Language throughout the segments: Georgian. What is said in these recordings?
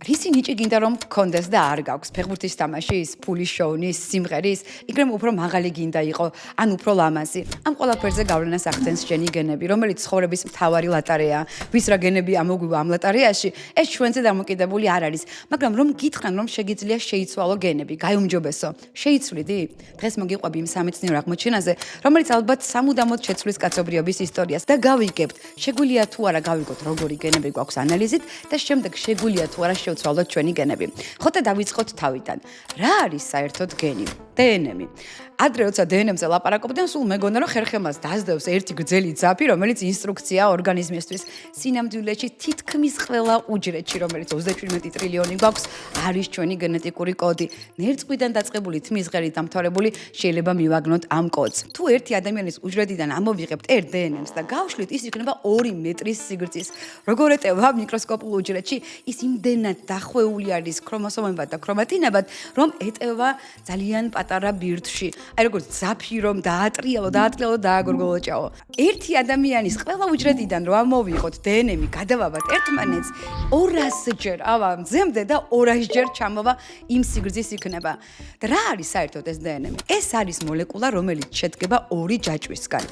რისი ნიჭი გინდა რომ გქონდეს და არ გაქვს ფეხბურთის თამაშის, ფულის შოუნის, სიმღერის, იქნებ უფრო მაღალი გინდა იყო, ან უფრო ლამაზი. ამ ყველაფერზე გავლენას ახდენს შენი გენები, რომელიც ცხოვრების მთავარი ლატარეა. ვის რა გენები ამოგვივა ამ ლატარეაში, ეს ჩვენზე დამოკიდებული არ არის, მაგრამ რომ გითხრან რომ შეგიძლია შეიცვალო გენები, გაიუმჯობესო. შეიცვლიდი? დღეს მოგიყვები იმ სამეცნიერო აღმოჩენაზე, რომელიც ალბათ სამუდამოდ შეცვლის კაცობრიობის ისტორიას და გავიგებთ, შეგვიძლია თუ არა გავიგოთ როგორი გენები გვაქვს ანალიზით და შემდეგ შეგვიძლია თუ არა შევცვალოთ ჩვენი გენები. ხოთა დავიწყოთ თავიდან. რა არის საერთოდ გენი? დნმ. ადრე როცა დნმ-ზე ლაპარაკობდნენ, სულ მეგონა რომ ხერხემას დაძდევს ერთი გრძელი ძაფი, რომელიც ინსტრუქციაა ორგანიზმისთვის. სინამდვილეში თითქმის ყველა უჯრედში, რომელიც 37 ტრილიონი გვაქვს, არის ჩვენი გენეტიკური კოდი. ნერწყვიდან დაწყებული თმის ღერით დამთავრებული შეიძლება მივაგნოთ ამ კოდს. თუ ერთი ადამიანის უჯრედიდან ამოვიღებთ ერთ დნმ-ს და გავშლით, ის იქნება 2 მეტრის სიგრძის. როგორ ეტევა მიკროსკოპულ უჯრედში, ის იმდენად დახვეული არის ქრომოსომებად და ქრომატინებად, რომ ეტევა ძალიან პატარა ბირთვში. აი როგორც ძაფი რომ დაატრიალო, დააგორგოლოჭაო. ერთი ადამიანის ყველა უჯრედიდან რომ ამოვიღოთ დნმ-ი, გადავაბათ ერთმანეთს 200-ჯერ ავა მძემდე და 200-ჯერ ჩამოვა იმ სიგრძის იქნება. და რა არის საერთოდ ეს დნმ? ეს არის მოლეკულა, რომელიც შედგება 2 ჯაჭვისგან.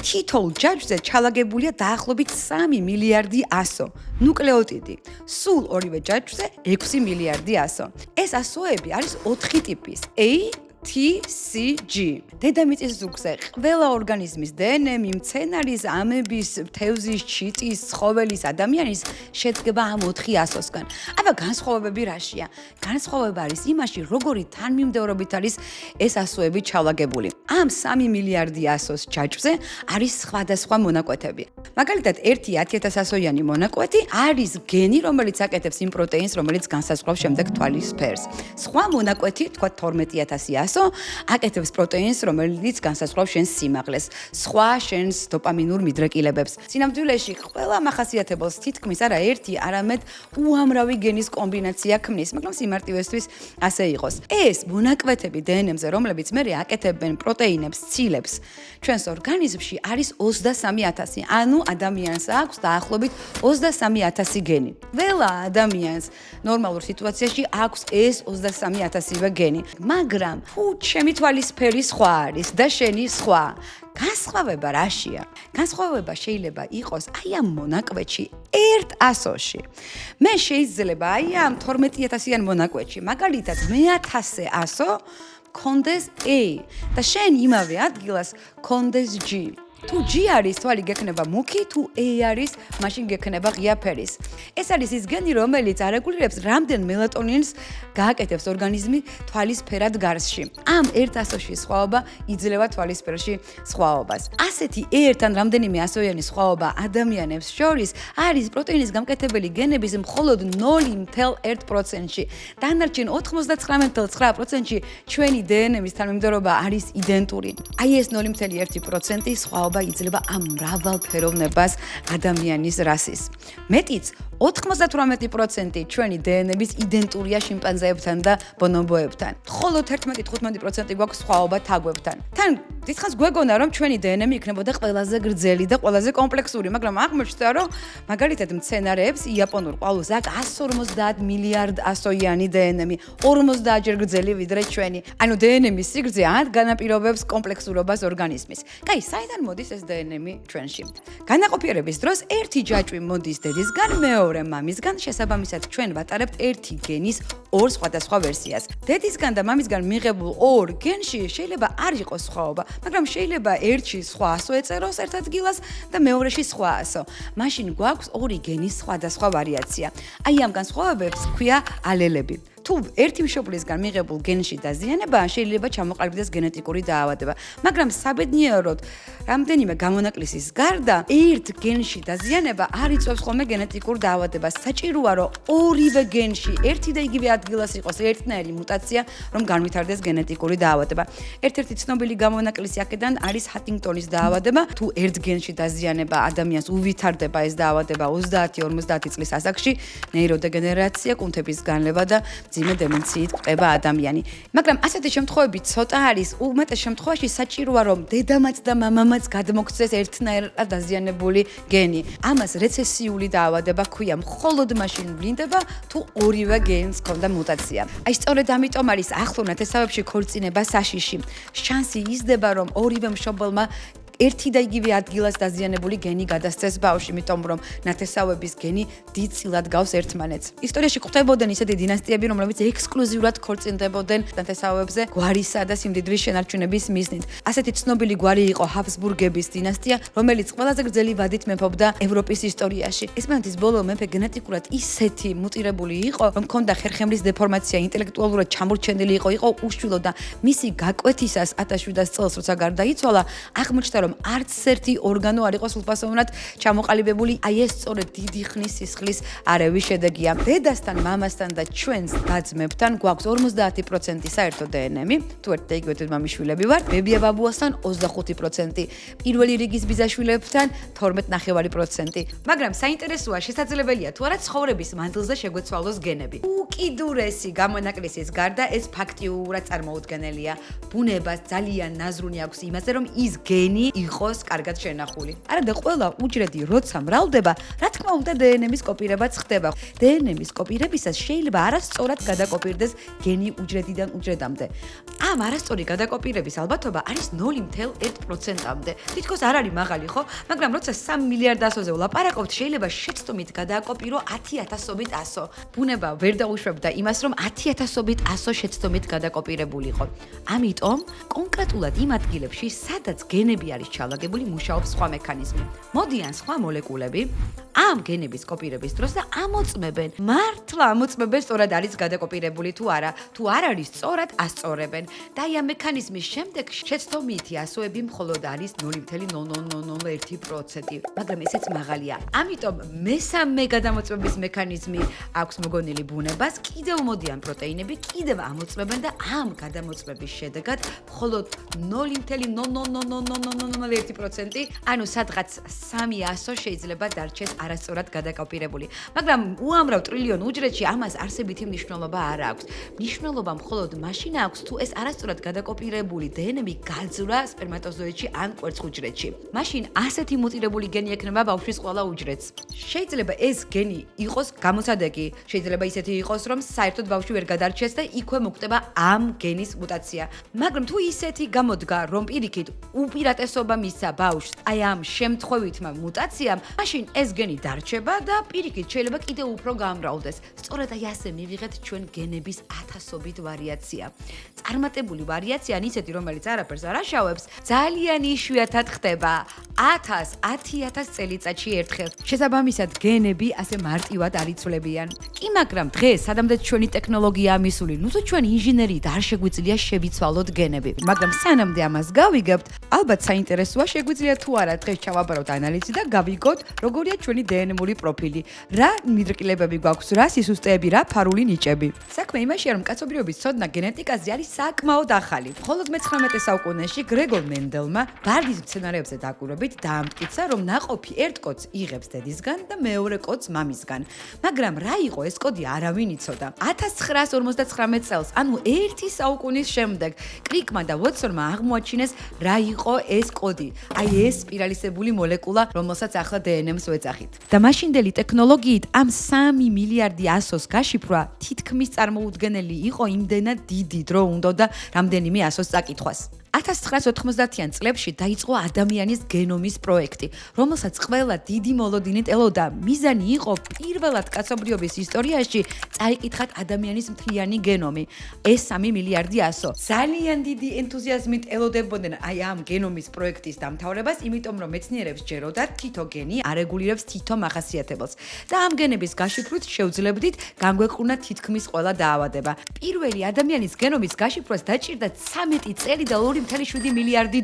თითოეულ ჯაჭვზე ჩალაგებულია დაახლოებით 3 მილიარდი ასო ნუკლეოტიდი. სულ ორივე ჯაჭვზე 6 მილიარდი ასო. ეს ასოები არის 4 ტიპის: A, T, C, G. დედამიწის ზურგზე ყველა ორგანიზმის დნმ, მცენარის, ამების, თევზის, ჩიტის, ცხოველის, ადამიანის შედგება ამ 4 ასოსგან. აბა განსხვავებები რაშია? განსხვავება არის იმაში, როგორი თანმიმდევრობით არის ეს ასოები ჩალაგებული. ამ 3 მილიარდი ასოს ჯაჭვზე არის სხვადასხვა მონაკვეთები. მაგალითად, ერთი 10,000 ასოიანი მონაკვეთი არის გენი, რომელიც აკეთებს იმ პროტეინს, რომელიც განსაზღვრავს შემდეგ თვალის ფერს. სხვა მონაკვეთი, თქვა 12,000 ასო, აკეთებს პროტეინს, რომელიც განსაზღვრავს შენს სიმაღლეს, სხვა შენს დოპამინურ მიდრეკილებებს. სინამდვილეში ყველა მახასიათებელს თითქმის არა ერთი, არამედ უამრავი გენის კომბინაცია ქმნის, მაგრამ სიმარტივესთვის ასე იყოს. ეს მონაკვეთები დნმ-ზე, რომლებიც მერე აკეთებენ პროტეინებს, ცილებს, ჩვენს ორგანიზმში არის 23,000, ანუ ადამიანს აქვს დაახლოებით 23,000 გენი. ყველა ადამიანს ნორმალურ სიტუაციაში აქვს ეს 23,000-ვე გენი, მაგრამ ჩემი თვალის ფერი სხვა არის და შენი სხვა. განსხვავება რაშია? განსხვავება შეიძლება იყოს აი ამ მონაკვეთში ერთ ასოში. მე შეიძლება აი ამ 12,000-იან მონაკვეთში, მაგალითად, მე-1000 ასო კონდეს A და შენ იმავე ადგილას კონდეს G. თუ G არის, თვალი გექნება მუქი, თუ A არის, მაშინ გექნება ღია ფერის. ეს არის ის გენი, რომელიც არეგულირებს, რამდენ მელატონინს გააკეთებს ორგანიზმი თვალის ფერად გარსში. ამ ერთ ასოში სხვაობა იძლევა თვალის ფერში სხვაობას. ასეთი ერთ ან რამდენიმე ასოიანი სხვაობა ადამიანებს შორის არის პროტეინის გამკეთებელი გენების მხოლოდ 0.1%-ში. დანარჩენ 99.9%-ში ჩვენი დნმ-ის თანმიმდევრობა არის იდენტური. აი ეს 0.1% სხვაობა იძლევა ამ მრავალფეროვნებას ადამიანის რასის. მეტიც 98% ჩვენი დნმ-ის იდენტურია შიმპანზეებთან და ბონობოებთან. მხოლოდ 11-15% გვაქვს სხვაობა თაგვებთან. თან დიდხანს გვეგონა რომ ჩვენი დნმ იქნებოდა ყველაზე გრძელი და ყველაზე კომპლექსური, მაგრამ აღმოჩნდა რომ მაგალითად მცენარეებს იაპონურ ყვავილს აქვს 150 მილიარდ ასოიანი დნმ, 50-ჯერ გრძელი ვიდრე ჩვენი. ანუ დნმ-ის სიგრძე არ განაპირობებს კომპლექსურობას ორგანიზმის. კაი, საიდან მოდის ეს დნმ ჩვენში? განაყოფიერების დროს ერთი ჯაჭვი მოდის დედისგან, მეორე მამისგან, შესაბამისად ჩვენ ვატარებთ ერთი გენის 2 სხვადასხვა ვერსიას. დედისგან და მამისგან მიღებულ 2 გენში შეიძლება არ იყოს სხვაობა, მაგრამ შეიძლება ერთში სხვა ასო ეწეროს ერთ ადგილას და მეორეში სხვა ასო. მაშინ გვაქვს 2 გენის სხვადასხვა ვარიაცია. აი ამ განსხვავებებს ჰქვია ალელები. თუ ერთი მშობლისგან მიღებულ გენში დაზიანება შეიძლება ჩამოყალიბდეს გენეტიკური დაავადება, მაგრამ საბედნიეროდ რამდენიმე გამონაკლისის გარდა ერთ გენში დაზიანება არ იწვევს ხოლმე გენეტიკურ დაავადებას. საჭიროა რომ ორივე გენში ერთი და იგივე ადგილას იყოს ერთნაირი მუტაცია, რომ განვითარდეს გენეტიკური დაავადება. ერთ-ერთი ცნობილი გამონაკლისი აქედან არის ჰანტინგტონის დაავადება. თუ ერთ გენში დაზიანება ადამიანს უვითარდება ეს დაავადება 30-50 წლის ასაკში, ნეიროდეგენერაცია, კუნთების განლევა და მძიმე დემენციით ყვება ადამიანი. მაგრამ ასეთი შემთხვევები ცოტა არის, უმეტეს შემთხვევაში საჭიროა რომ დედამაც და მამამაც გადმოგვცეს ერთნაირად დაზიანებული გენი. ამას რეცესიული დაავადება ჰქვია, მხოლოდ მაშინ ვლინდება თუ ორივე გენს ჰქონდა მუტაცია. აი სწორედ ამიტომ არის ახლო ნათესავებში ქორწინება საშიში. შანსი იზრდება რომ ორივე მშობელმა ერთი და იგივე ადგილას დაზიანებული გენი გადასცეს ბავშვი, იმიტომ რომ ნათესავების გენი დიდწილად გავს ერთმანეთს. ისტორიაში ხვდებოდნენ ისეთი დინასტიები, რომლებიც ექსკლუზიურად ქორწინდებოდნენ ნათესავებზე გვარისა და სიმდიდრის შენარჩუნების მიზნით. ასეთი ცნობილი გვარი იყო ჰაბსბურგების დინასტია, რომელიც ყველაზე გრძელი ვადით მეფობდა ევროპის ისტორიაში. ესპანეთის ბოლო მეფე გენეტიკურად ისეთი მუტირებული იყო, რომ ჰქონდა ხერხემლის დეფორმაცია, ინტელექტუალურად ჩამორჩენილი იყო უშვილო და მისი გაკვეთისას 1700 წელს როცა გარდაიცვალა, აღმოჩნდა რომ არც ერთი ორგანო არ იყო სრულფასოვნად ჩამოყალიბებული, აი ეს სწორედ დიდი ხნის სისხლის არევის შედეგია. დედასთან, მამასთან და ჩვენს და-ძმებთან გვაქვს 50% საერთო დნმ-ი, თუ ერთ და იგივე დედმამიშვილები ვართ, ბებია-ბაბუასთან 25%, პირველი რიგის ბიძაშვილებთან 12.5%. მაგრამ საინტერესოა, შესაძლებელია თუ არა ცხოვრების მანძილზე შეგვეცვალოს გენები. უკიდურესი გამონაკლისის გარდა ეს ფაქტიურად წარმოუდგენელია. ბუნებას ძალიან ნაზრუნი აქვს იმაზე, რომ ის გენი იყოს კარგად შენახული. არა და ყველა უჯრედი როცა მრავლდება, რა თქმა უნდა დნმ-ის კოპირებაც ხდება. დნმ-ის კოპირებისას შეიძლება არასწორად გადაკოპირდეს გენი უჯრედიდან უჯრედამდე. ამ არასწორი გადაკოპირების ალბათობა არის 0.1%-მდე. თითქოს არ არის მაღალი, ხო? მაგრამ როცა 3 მილიარდ ასოზე ვლაპარაკობთ, შეიძლება შეცდომით გადააკოპირო 10,000-ობით ასო. ბუნება ვერ დაუშვებდა იმას, რომ 10,000-ობით ასო შეცდომით გადაკოპირებულიყო. ამიტომ კონკრეტულად იმ ადგილებში, სადაც გენები არის ჩალაგებული, მუშაობს სხვა მექანიზმი. მოდიან სხვა მოლეკულები ამ გენების კოპირების დროს და ამოწმებენ, მართლა ამოწმებენ სწორად არის გადაკოპირებული თუ არა, თუ არ არის სწორად ასწორებენ. და აი ამ მექანიზმის შემდეგ შეცდომითი ასოები მხოლოდ არის 0.0001%, მაგრამ ესეც მაღალია. ამიტომ მესამე გადამოწმების მექანიზმი აქვს მოგონილი ბუნებას, კიდევ მოდიან პროტეინები, კიდევ ამოწმებენ და ამ გადამოწმების შედეგად მხოლოდ 0.0001%, ანუ სადღაც 300 შეიძლება დარჩეს არასწორად გადაკოპირებული. მაგრამ უამრავ ტრილიონ უჯრედში ამას არსებითი მნიშვნელობა არ აქვს. მნიშვნელობა მხოლოდ მაშინ აქვს, თუ ეს არასწორად გადაკოპირებული დნმ გაძვრა სპერმატოზოიდში ან კვერცხუჯრედში. მაშინ ასეთი მუტირებული გენი ექნება ბავშვის ყველა უჯრედს. შეიძლება ეს გენი იყოს გამოცადეგი, შეიძლება ისეთი იყოს, რომ საერთოდ ბავშვი ვერ გადარჩეს და იქვე მოხდება ამ გენის მუტაცია. მაგრამ თუ ისეთი გამოდგა, რომ პირიქით უპირატესობა მისცა ბავშვს აი ამ შემთხვევითმა მუტაციამ, მაშინ ეს გენი დარჩება და პირიქით შეიძლება კიდევ უფრო გამრავლდეს. სწორედ აი ასე მივიღეთ ჩვენ გენების 1000-ობით ვარიაცია. წარმატებული ვარიაცია ან ისეთი, რომელიც არაფერს არ აშავებს, ძალიან იშვიათად ხდება. 1000 წელიწადში ერთხელ. შესაბამისად, გენები ასე მარტივად არ იცვლებიან. კი, მაგრამ დღეს სადამდე ჩვენი ტექნოლოგიაა მისული, ნუ თუ ჩვენ ინჟინერიით არ შეგვიძლია შევიცვალოთ გენები. მაგრამ სანამდე ამას გავიგებთ, ალბათ საინტერესოა შეგვიძლია თუ არა დღეს ჩავაბაროთ ანალიზი და გავიგოთ, როგორია ჩვენი დნმ-ური პროფილი, რა მიდრკილებები გვაქვს, რა სისუსტეები, რა ფარული ნიჭები. საქმე იმაშია, რომ კაცობრიობის ცოდნა გენეტიკაზე არის საკმაოდ ახალი. მხოლოდ მე-19 საუკუნეში გრეგორ მენდელმა ბარდის მცენარეებზე დაკვირვებით დაამტკიცა, რომ ნაყოფი ერთ კოდს იღებს დედისგან და მეორე კოდს მამისგან. მაგრამ რა იყო ეს კოდი, არავინ იცოდა. 1959 წელს, ანუ 1 საუკუნის შემდეგ, კრიკმა და ვოტსონმა აღმოაჩინეს, რა იყო ეს კოდი. აი ეს სპირალისებული მოლეკულა, რომელსაც ახლა დნმ-ს ვეძახით. და მაშინდელი ტექნოლოგიით ამ 3 მილიარდი ასოს გაშიფრვა თითქმის წარმოუდგენელი იყო, იმდენად დიდი დრო უნდა და რამდენიმე ასოს წაკითხვას. 1990-იან წლებში დაიწყო ადამიანის გენომის პროექტი, რომელსაც ყველა დიდი მოლოდინით ელოდა. მიზანი იყო პირველად კაცობრიობის ისტორიაში წაიკითხათ ადამიანის მთლიანი გენომი. ეს 3 მილიარდი ასო. ძალიან დიდი ენთუზიაზმით ელოდებოდნენ აი ამ გენომის პროექტის დამთავრებას, იმიტომ რომ მეცნიერებს ჯეროდათ თითო გენი არეგულირებს თითო მახასიათებელს. და ამ გენების გაშიფრვით შევძლებდით განგვეყრუნა თითქმის ყველა დაავადება. პირველი ადამიანის გენომის გაშიფრვას დაჭირდა 13 წელი და 2 $2.7 მილიარდი.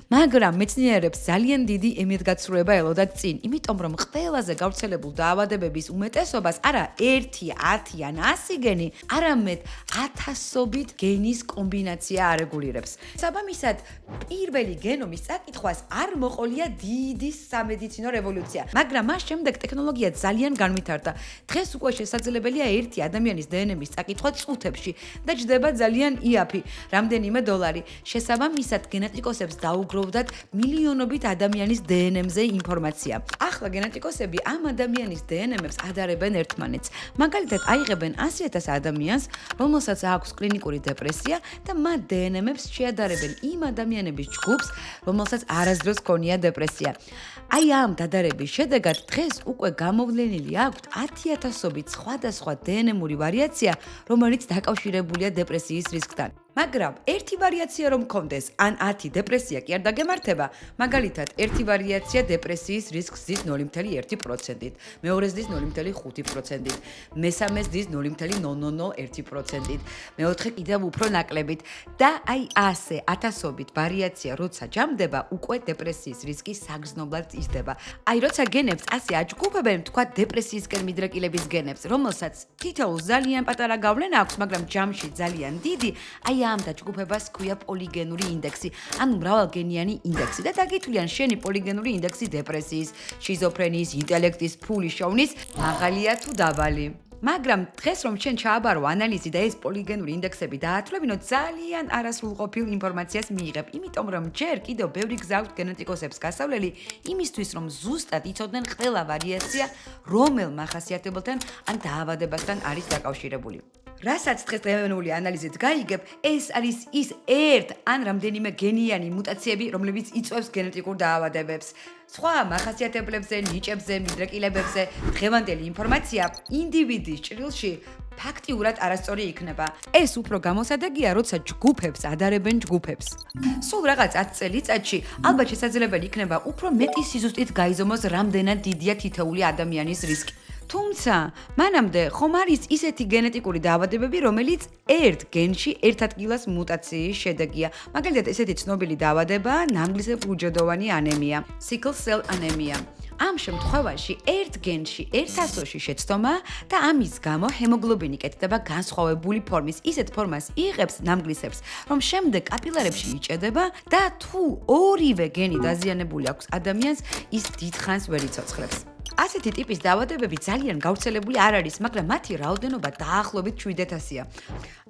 მაგრამ მეცნიერებს ძალიან დიდი ემიდგაცრუება ელოდათ წინ, იმიტომ რომ ყველაზე გავრცელებულ დაავადებების უმეტესობას არა 1, 10 ან 100 გენი, არამედ 1000-ობით გენის კომბინაცია არეგულირებს. საბამისად, პირველი გენომის წაკითხვას არ მოყოლია დიდი სამედიცინო რევოლუცია, მაგრამ მას შემდეგ ტექნოლოგია ძალიან განვითარდა. დღეს უკვე შესაძლებელია ერთი ადამიანის დნმ-ის წაკითხვა წუთებში და ჯდება ძალიან იაფი, რამდენიმე $. შესაბამისად, გენეტიკოსებს დაუგროვდათ მილიონობით ადამიანის დნმ-ზე ინფორმაცია. ახლა გენეტიკოსები ამ ადამიანის დნმ-ებს ადარებენ ერთმანეთს. მაგალითად, აიღებენ 100,000 ადამიანს, რომელსაც აქვს კლინიკური დეპრესია და მათ დნმ-ებს შეადარებენ იმ ადამიანების ჯგუფს, რომელსაც არასდროს ჰქონია დეპრესია. აი ამ დადარების შედეგად დღეს უკვე გამოვლენილი აქვთ 10,000-ობით სხვადასხვა დნმ-ური ვარიაცია, რომელიც დაკავშირებულია დეპრესიის რისკთან. მაგრამ ერთი ვარიაცია რომ მქონდეს, ან 10 დეპრესია კი არ დაგემართება, მაგალითად, ერთი ვარიაცია დეპრესიის რისკს ზის 0.1%-ით, მეორეს ზის 0.5%-ით, მესამეს ზის 0.001%-ით, მეოთხე კიდევ უფრო ნაკლებით და აი ასე 1000-ობით ვარიაცია როცა ჯამდება, უკვე დეპრესიის რისკი საგრძნობლად იზრდება. აი როცა გენებს ასე აჯგუფებენ, თქვა დეპრესიისკენ მიდრეკილების გენებს, რომელსაც თითოეულს ძალიან პატარა გავლენა აქვს, მაგრამ ჯამში ძალიან დიდი, აი ამ დაჯგუფებას ჰქვია პოლიგენური ინდექსი, ანუ მრავალგენიანი ინდექსი და დაგითვლიან შენი პოლიგენური ინდექსი დეპრესიის, შიზოფრენიის, ინტელექტის, ფულის შოვნის მაღალია თუ დაბალი. მაგრამ დღეს რომ შენ ჩააბარო ანალიზი და ეს პოლიგენური ინდექსები დაათვლებინო, ძალიან არასრულყოფილ ინფორმაციას მიიღებ, იმიტომ რომ ჯერ კიდევ ბევრი გზა აქვს გენეტიკოსებს გასავლელი იმისთვის, რომ ზუსტად იცოდნენ ყველა ვარიაცია, რომელ მახასიათებელთან ან დაავადებასთან არის დაკავშირებული. რასაც დღეს დღევანდელი ანალიზით გაიგებ, ეს არის ის ერთ ან რამდენიმე გენიანი მუტაციები, რომლებიც იწვევს გენეტიკურ დაავადებებს. სხვა მახასიათებლებზე, ნიჭებზე, მიდრეკილებებზე დღევანდელი ინფორმაცია ინდივიდის ჭრილში ფაქტიურად არასწორი იქნება. ეს უფრო გამოსადეგია, როცა ჯგუფებს ადარებენ ჯგუფებს. სულ რაღაც 10 წელიწადში ალბათ შესაძლებელი იქნება უფრო მეტი სიზუსტით გაიზომოს, რამდენად დიდია თითოეული ადამიანის რისკი. თუმცა, მანამდე ხომ არის ისეთი გენეტიკური დაავადებები, რომელიც ერთ გენში ერთ ადგილას მუტაციის შედეგია. მაგალითად, ესეთი ცნობილი დაავადებაა ნამგლისებრუჯედოვანი ანემია, sickle cell anemia. ამ შემთხვევაში ერთ გენში ერთ ასოში შეცდომა და ამის გამო ჰემოგლობინი კეთდება განსხვავებული ფორმის. ისეთ ფორმას იღებს ნამგლისებრს, რომ შემდეგ კაპილარებში იჭედება და თუ ორივე გენი დაზიანებული აქვს ადამიანს, ის დიდხანს ვერ იცოცხლებს. ასეთი ტიპის დაავადებები ძალიან გავრცელებული არ არის, მაგრამ მათი რაოდენობა დაახლოებით 700-ია.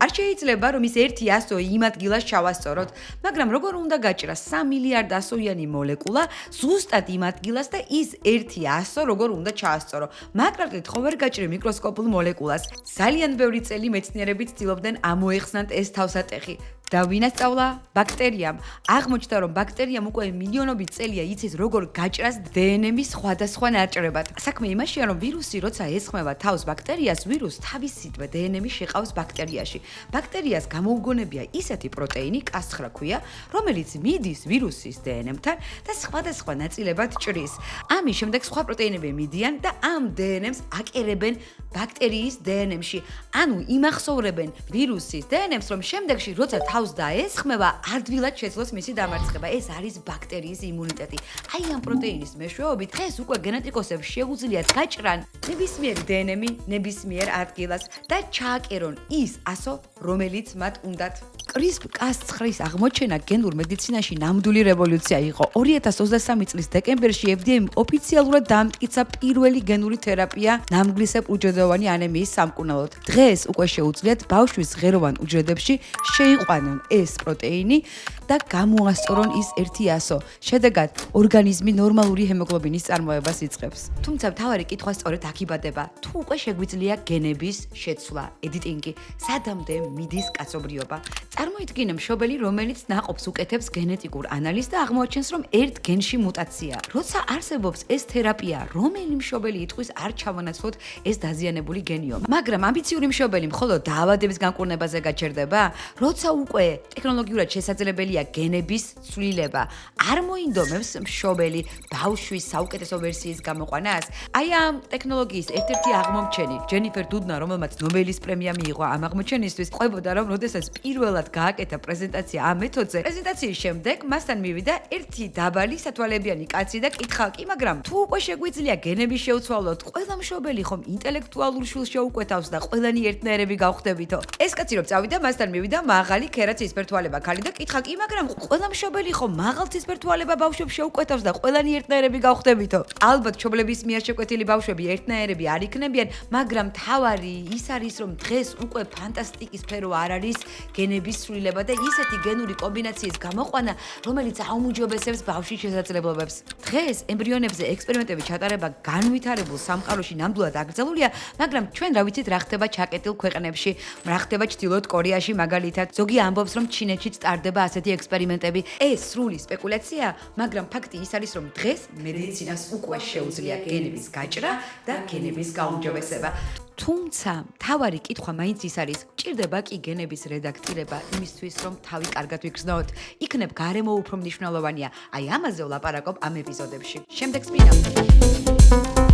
არ შეიძლება რომ ის ერთი ასო იმ ადგილას ჩავასწოროთ, მაგრამ როგორ უნდა გაჭრა 3 მილიარდ ასოიანი მოლეკულა ზუსტად იმ ადგილას და ის ერთი ასო როგორ უნდა ჩაასწორო. მაგრალით ხო ვერ გაჭრი მიკროსკოპულ მოლეკულას. ძალიან ბევრი წელი მეცნიერები ცდილობდნენ ამოეხსნათ ეს თავსატეხი. და ვინასწავლა ბაქტერიამ. აღმოჩნდა, რომ ბაქტერიამ უკვე მილიონობით წელია იცის, როგორ გაჭრას დნმ-ის სხვადასხვა ნაჭრებად. საქმე იმაშია, რომ ვირუსი როცა ესხმება თავს ბაქტერიას, ვირუსს თავისითვე დნმ შეყავს ბაქტერიაში. ბაქტერიას გამოუგონებია ისეთი პროტეინი, კასხრა ქვია, რომელიც მიდის ვირუსის დნმ-თან და სხვადასხვა ნაწილებად ჭრის. ამის შემდეგ სხვა პროტეინები მიდიან და ამ დნმ-ს აკერებენ ბაქტერიის დნმ-ში. ანუ იმახსოვრებენ ვირუსის დნმ-ს, რომ შემდეგში როცა თავს დაესხმება, ადვილად შეძლოს მისი დამარცხება. ეს არის ბაქტერიის იმუნიტეტი. აი ამ პროტეინის მეშვეობით დღეს უკვე გენეტიკოსებს შეუძლიათ გაჭრან ნებისმიერი დნმ ნებისმიერ ადგილას და ჩააკერონ ის ასო, რომელიც მათ უნდათ. CRISPR-Cas9-ის აღმოჩენა გენურ მედიცინაში ნამდვილი რევოლუცია იყო. 2023 წლის დეკემბერში FDA-მ ოფიციალურად დაამტკიცა პირველი გენური თერაპია ნამგლისებრუჯედოვანი ანემიის სამკურნალოდ. დღეს უკვე შეუძლიათ ბავშვის ღეროვან უჯრედებში შეიყვანონ ეს პროტეინი და გამოასწორონ ის ერთი ასო. შედეგად, ორგანიზმი ნორმალური ჰემოგლობინის წარმოებას იწყებს. თუმცა მთავარი კითხვა სწორედ აქ იბადება. თუ უკვე შეგვიძლია გენების შეცვლა, editing-ი, სადამდე მიდის კაცობრიობა? წარმოიდგინე მშობელი, რომელიც ნაყოფს უკეთებს გენეტიკურ ანალიზს და აღმოაჩენს, რომ ერთ გენში მუტაცია. როცა არსებობს ეს თერაპია, რომელი მშობელი იტყვის არ ჩავანაცვლოთ ეს დაზიანებული გენიო. მაგრამ ამბიციური მშობელი მხოლოდ დაავადების განკურნებაზე გაჩერდება? როცა უკვე უკვე ტექნოლოგიურად შესაძლებელია გენების ცვლილება. არ მოინდომებს მშობელი ბავშვის საუკეთესო ვერსიის გამოყვანას? აი ამ ტექნოლოგიის ერთ-ერთი აღმომჩენი, ჯენიფერ დუდნა, რომელმაც ნობელის პრემია მიიღო ამ აღმოჩენისთვის, ყვებოდა, რომ როდესაც პირველად გააკეთა პრეზენტაცია ამ მეთოდზე, პრეზენტაციის შემდეგ მასთან მივიდა ერთი დაბალი სათვალებიანი კაცი და კითხა, კი, მაგრამ თუ უკვე შეგვიძლია გენების შეუცვალოთ, ყველა მშობელი ხომ ინტელექტუალურ შვილს შეუკვეთავს და ყველანი ერთნაირები გავხდებითო? ეს კაცი რომ წავიდა, მასთან მივიდა მაღალი ქერაც ცისფერთვალება ქალი და კითხა, კი, მაგრამ ყველა მშობელი ხომ მაღალ ცისფერთვალება ბავშვებს შეუკვეთავს და ყველანი ერთნაირები გავხდებითო? ალბათ მშობლების მიერ შეკვეთილი ბავშვები ერთნაირები არ იქნებიან, მაგრამ თავარი ის არის, რომ დღეს უკვე ფანტასტიკისფერო არ არის გენების ცვლილება და ისეთი გენური კომბინაციის გამოყვანა, რომელიც აუმჯობესებს ბავშვის შესაძლებლობებს. დღეს ემბრიონებზე ექსპერიმენტების ჩატარება განვითარებულ სამყაროში ნამდვილად აკრძალულია, მაგრამ ჩვენ რა ვიცით რა ხდება ჩაკეტილ ქვეყნებში, რა ხდება ჩრდილოეთ კორეაში მაგალითად. ზოგი ამბობს, რომ ჩინეთშიც ტარდება ასეთი ექსპერიმენტები. ეს სრული სპეკულაციაა, მაგრამ ფაქტი ის არის, რომ დღეს მედიცინას უკვე შეუძლია გენების გაჭრა და გენების გაუმჯობესება. თუმცა, თავარი კითხვა მაინც ის არის, ჭირდება კი გენების რედაქტირება იმისთვის, რომ თავი კარგად ვიგრძნოთ? იქნებ გარემო უფრო მნიშვნელოვანია. აი ამაზე ვლაპარაკობ ამ ეპიზოდებში. შემდეგ სპინალ.